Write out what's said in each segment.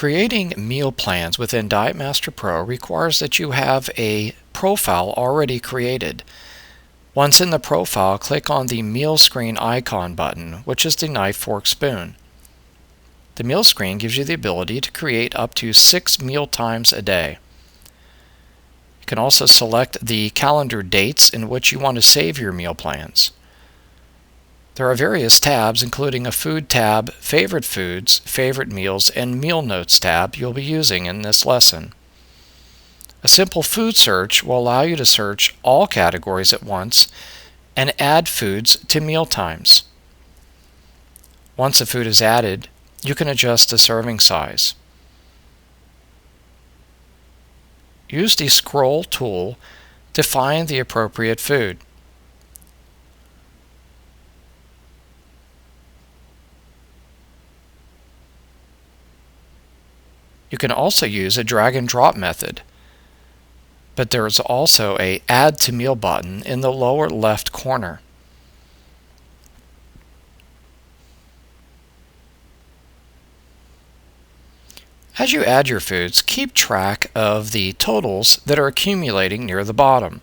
Creating meal plans within DietMaster Pro requires that you have a profile already created. Once in the profile, click on the meal screen icon button, which is the knife, fork, spoon. The meal screen gives you the ability to create up to 6 meal times a day. You can also select the calendar dates in which you want to save your meal plans. There are various tabs, including a food tab, favorite foods, favorite meals, and meal notes tab you'll be using in this lesson. A simple food search will allow you to search all categories at once and add foods to meal times. Once a food is added, you can adjust the serving size. Use the scroll tool to find the appropriate food. You can also use a drag and drop method, but there is also a Add to Meal button in the lower left corner. As you add your foods, keep track of the totals that are accumulating near the bottom.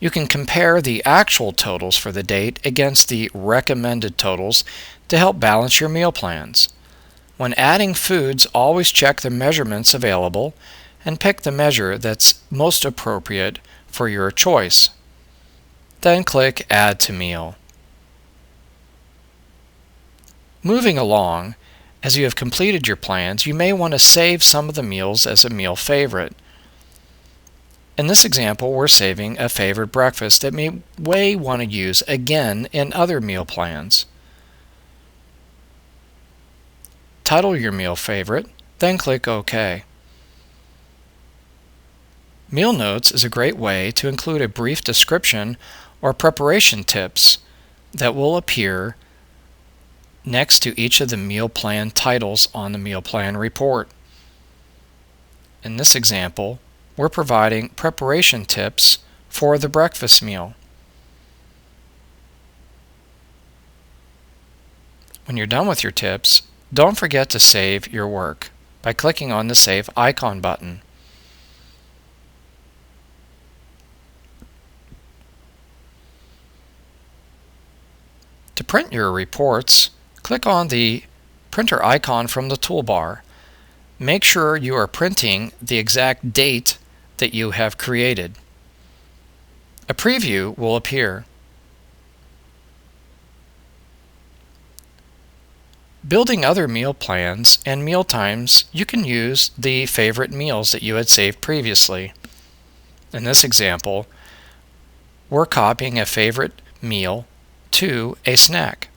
You can compare the actual totals for the date against the recommended totals to help balance your meal plans. When adding foods, always check the measurements available and pick the measure that's most appropriate for your choice. Then click Add to Meal. Moving along, as you have completed your plans, you may want to save some of the meals as a meal favorite. In this example, we're saving a favorite breakfast that we may want to use again in other meal plans. Title your meal favorite, then click OK. Meal notes is a great way to include a brief description or preparation tips that will appear next to each of the meal plan titles on the meal plan report. In this example, we're providing preparation tips for the breakfast meal. When you're done with your tips, don't forget to save your work by clicking on the Save icon button. To print your reports, click on the printer icon from the toolbar. Make sure you are printing the exact date that you have created. A preview will appear. Building other meal plans and meal times, you can use the favorite meals that you had saved previously. In this example, we're copying a favorite meal to a snack.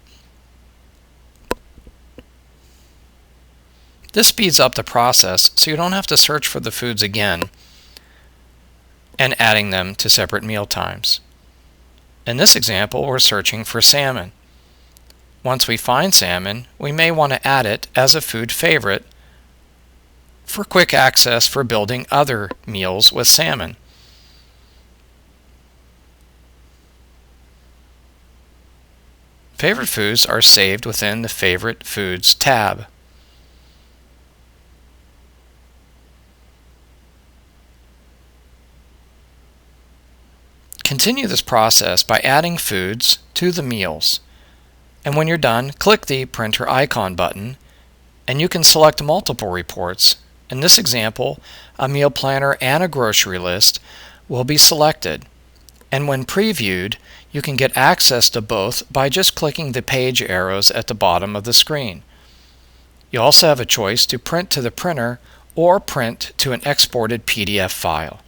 This speeds up the process so you don't have to search for the foods again and adding them to separate meal times. In this example, we're searching for salmon. Once we find salmon, we may want to add it as a food favorite for quick access for building other meals with salmon. Favorite foods are saved within the Favorite Foods tab. Continue this process by adding foods to the meals. And when you're done, click the printer icon button and you can select multiple reports. In this example, a meal planner and a grocery list will be selected. And when previewed, you can get access to both by just clicking the page arrows at the bottom of the screen. You also have a choice to print to the printer or print to an exported PDF file.